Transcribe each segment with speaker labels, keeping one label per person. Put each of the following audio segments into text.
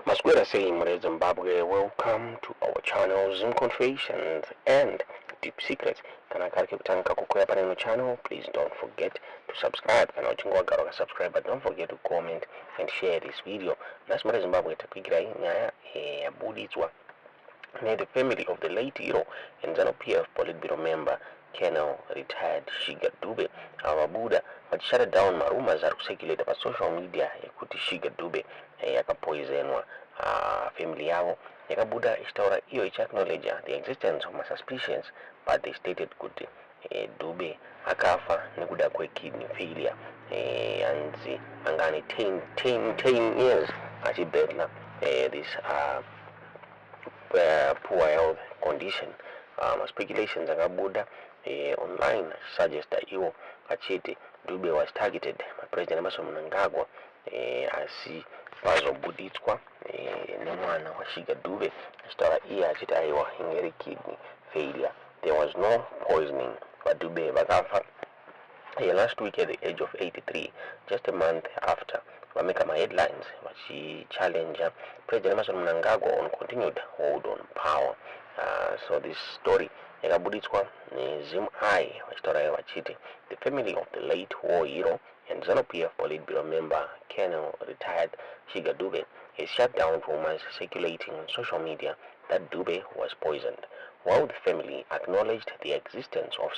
Speaker 1: Masquera saying Zimbabwe, welcome to our channel Zoom Confessions and Deep Secrets. Kana karike kutanka kukwea paneno channel, please don't forget to subscribe. Kana uchingwa garo subscribe, but don't forget to comment and share this video. Masquera Zimbabwe tapigira nyaya ya Bvuu Inzwai. The family of the late hero and ZANU-PF Politburo member Colonel retired YaTshiga Dube Buddha shut down rumors are circulated by social media kuti YaTshiga Dube yakapoisonwa family yavo yakabuda ichitaura iyo ichiacknowledge the existence of my suspicions, but they stated kuti Dube akafa nekuda kwe-kidney failure anzi angane 10 years achibhedhla this poor health condition. Speculations akabuda online suggest that iwo achiti Dube was targeted by President Emmerson Mnangagwa asi vazobuditswa nemwana waYaTshiga Dube achitaura iye achiti aiwa ingeri kidney failure. There was no poisoning, but Dube vakafa last week at the age of 83, just a month after vameka headlines vachichallenge President Emmerson Mnangagwa on continued hold on power. So this story yakabuditswa nezimai vachitaura vachiti the family of the late war hero and ZANU-PF Politburo member Colonel retired YaTshiga Dube has shut down rumors circulating on social media that Dube was poisoned. While the family acknowledged the existence of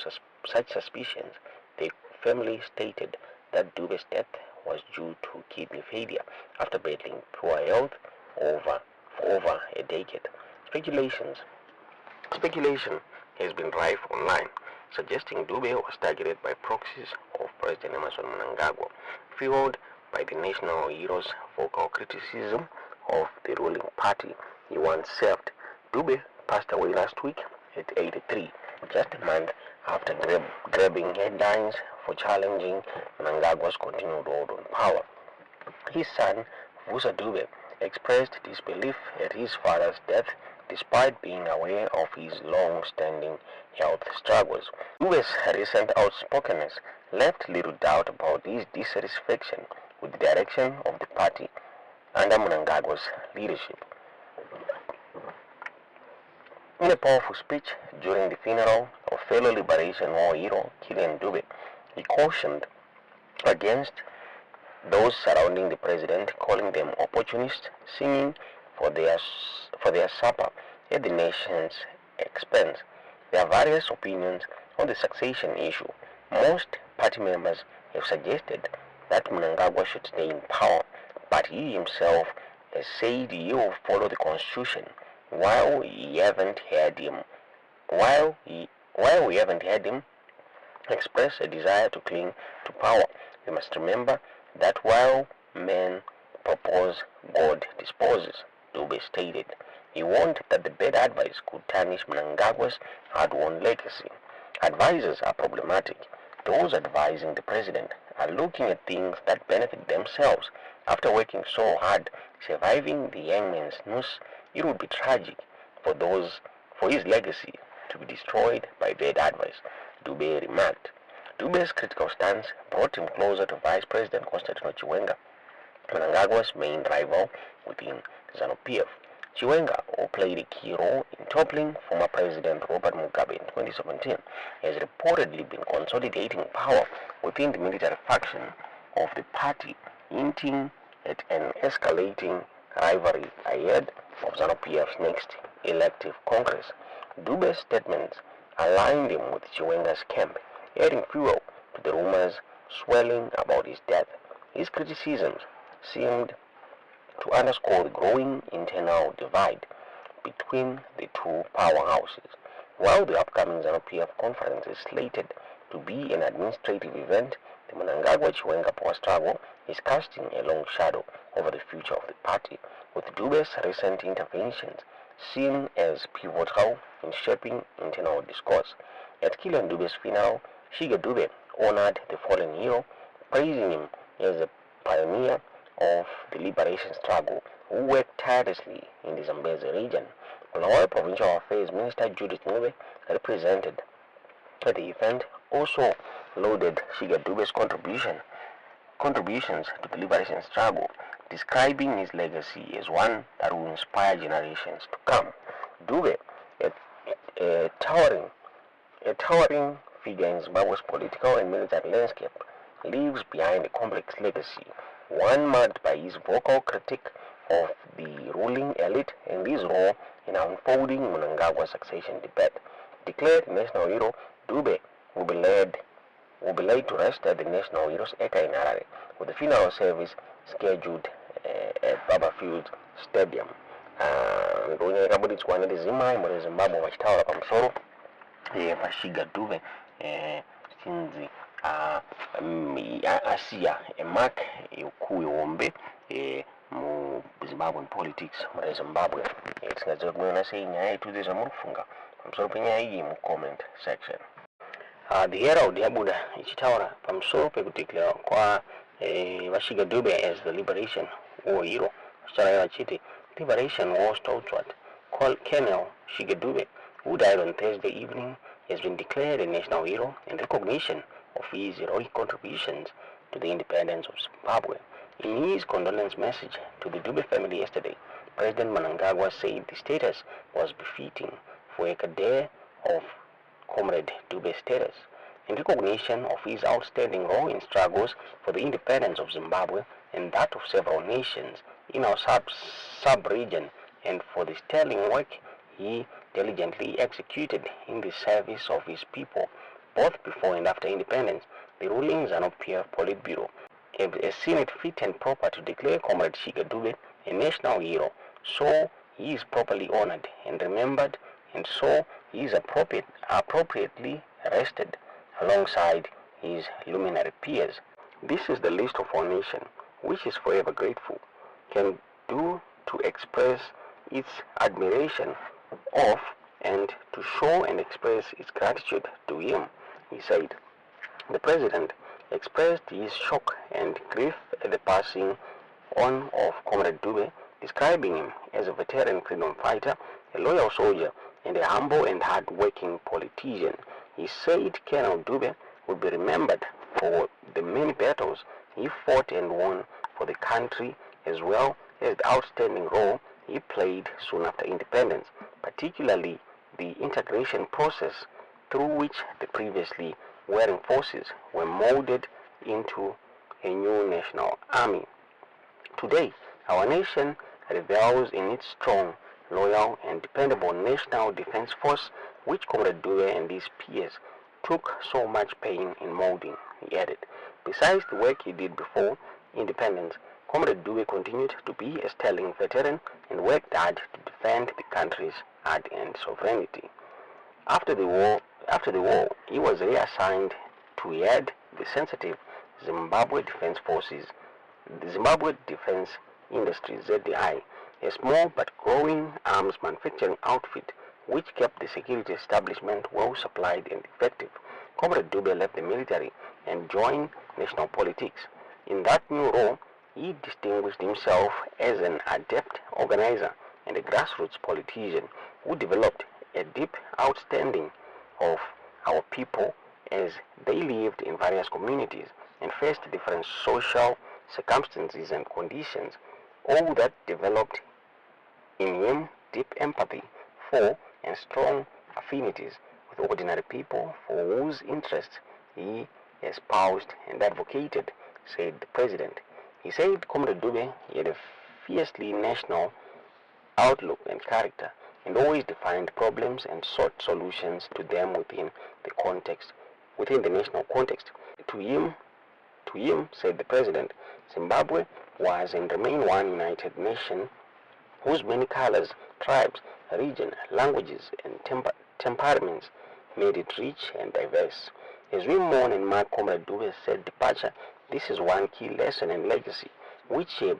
Speaker 1: such suspicions, the family stated that Dube's death was due to kidney failure after battling poor health for over a decade. Speculation has been rife online, suggesting Dube was targeted by proxies of President Emmerson Mnangagwa, fueled by the national hero's vocal criticism of the ruling party he once served. Dube passed away last week at 83, just a month after grabbing headlines for challenging Mnangagwa's continued hold on power. His son, Zvese Dube, expressed disbelief at his father's death despite being aware of his long-standing health struggles. Dube's recent outspokenness left little doubt about his dissatisfaction with the direction of the party under Mnangagwa's leadership. In a powerful speech during the funeral of fellow Liberation War hero Dube, he cautioned against those surrounding the president, calling them opportunists, singing for their supper at the nation's expense. There are various opinions on the succession issue. Most party members have suggested that Mnangagwa should stay in power, but he himself has said he will follow the constitution. While we haven't heard him express a desire to cling to power, we must remember that while men propose, God disposes, Dube stated. He warned that the bad advice could tarnish Mnangagwa's hard-won legacy. Advisors are problematic. Those advising the president are looking at things that benefit themselves. After working so hard, surviving the hangman's noose, it would be tragic for his legacy to be destroyed by bad advice, Dube remarked. Dube's critical stance brought him closer to Vice President Constantino Chiwenga, Mnangagwa's main rival within ZANU-PF. Chiwenga, who played a key role in toppling former President Robert Mugabe in 2017, has reportedly been consolidating power within the military faction of the party, hinting at an escalating rivalry ahead of ZANU-PF's next elective Congress. Dube's statements aligned him with Chiwenga's camp, adding fuel to the rumors swirling about his death. His criticisms seemed to underscore the growing internal divide between the two powerhouses. While the upcoming ZANU-PF conference is slated to be an administrative event, the Mnangagwa-Chiwenga power struggle is casting a long shadow over the future of the party, with Dube's recent interventions seen as pivotal in shaping internal discourse. At Dube's funeral, YaTshiga Dube honored the fallen hero, praising him as a pioneer of the liberation struggle who worked tirelessly in the Zambezi region. Bulawayo Provincial Affairs Minister Judith Ncube, represented at the event, also lauded YaTshiga Dube's contributions to the liberation struggle, describing his legacy as one that will inspire generations to come. Dube, a towering figure in Zimbabwe's political and military landscape, leaves behind a complex legacy, one marked by his vocal critique of the ruling elite and his role in unfolding Mnangagwa's succession debate. Declared national hero, Dube will be laid to rest at the National Heroes Eka in Harare, with the funeral service scheduled at Baba Field Stadium. Ngonya kabuditswa ndi zimai muri Zimbabwe vachitaura pamusoro YaTshiga Dube sinzi asiya mark yekuhombe mu Zimbabwean politics muri Zimbabwe. Tingadziva kunoona sei nyaya yetu zvamurufunga pamusoro penyaya iyi mu comment section. The Herald yabuda ichitaura pamusoro pekudeclara kwa YaTshiga Dube as the liberation war hero. Achitaura vachiti Liberation War stalwart Colonel Shiga Dube, who died on Thursday evening, has been declared a national hero in recognition of his heroic contributions to the independence of Zimbabwe. In his condolence message to the Dube family yesterday, President Mnangagwa said the status was befitting for a cadet of Comrade Dube's status, in recognition of his outstanding role in struggles for the independence of Zimbabwe and that of several nations in our sub-region, and for the sterling work he diligently executed in the service of his people, both before and after independence. The ruling ZANU-PF Politburo has seen it fit and proper to declare Comrade Shiga Dube a national hero, so he is properly honored and remembered, and so he is appropriately rested alongside his luminary peers. This is the least of our nation, which is forever grateful, can do to express its admiration of and to show and express its gratitude to him, he said. The president expressed his shock and grief at the passing on of Comrade Dube, describing him as a veteran freedom fighter, a loyal soldier, and a humble and hard-working politician. He said Colonel Dube would be remembered for the many battles he fought and won for the country, as well as the outstanding role he played soon after independence, particularly the integration process through which the previously warring forces were molded into a new national army. Today, our nation revels in its strong, loyal, and dependable National Defense Force, which Comrade Dube and his peers took so much pain in molding, he added. Besides the work he did before independence, Comrade Dube continued to be a sterling veteran and worked hard to defend the country's hard-earned sovereignty. After the war, he was reassigned to head the sensitive Zimbabwe Defense Forces, the Zimbabwe Defense Industries (ZDI), a small but growing arms manufacturing outfit which kept the security establishment well supplied and effective. Comrade Dube left the military and joined national politics. In that new role, he distinguished himself as an adept organizer and a grassroots politician who developed a deep understanding of our people as they lived in various communities and faced different social circumstances and conditions, all that developed in him deep empathy for and strong affinities with ordinary people for whose interests he espoused and advocated, said the president. He said Comrade Dube had a fiercely national outlook and character, and always defined problems and sought solutions to them within the national context. To him, said the president, Zimbabwe was and remained one united nation whose many colors, tribes, regions, languages, and temperaments made it rich and diverse. As we mourn and mark Comrade Dube's sad departure, this is one key lesson and legacy which he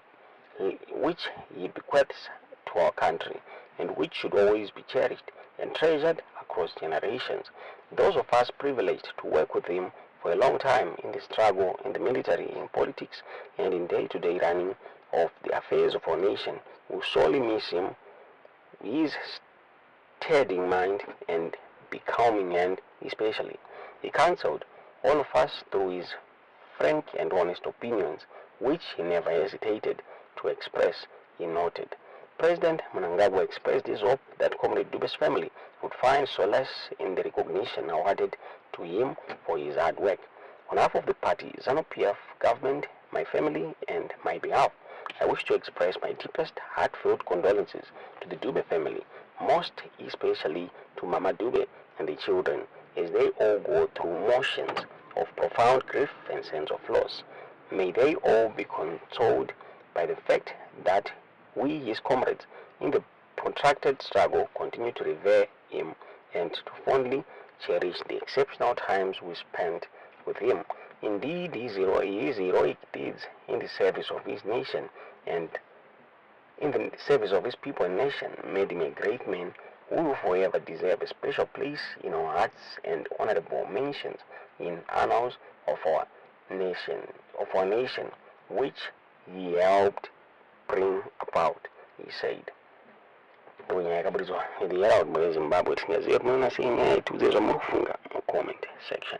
Speaker 1: bequeaths to our country, and which should always be cherished and treasured across generations. Those of us privileged to work with him for a long time in the struggle, in the military, in politics, and in day-to-day running of the affairs of our nation will sorely miss him, his steady mind and becoming hand especially. He counseled all of us through his frank and honest opinions, which he never hesitated to express, he noted. President Mnangagwa expressed his hope that Comrade Dube's family would find solace in the recognition awarded to him for his hard work. On behalf of the party, ZANU-PF, government, my family, and my behalf, I wish to express my deepest heartfelt condolences to the Dube family, most especially to Mama Dube and the children, as they all go through motions of profound grief and sense of loss. May they all be consoled by the fact that we, his comrades, in the protracted struggle, continue to revere him and to fondly cherish the exceptional times we spent with him. Indeed, his heroic deeds in the service of his nation and in the service of his people and nation made him a great man who will forever deserve a special place in our hearts and honorable mentions in annals of our nation, which he helped bring about, he said. PaNyaya Yekuurayiwa, the Herald mu Zimbabwe, tinyaziwe kumuna sei nyaya ituze zvamurufunga mu comment section.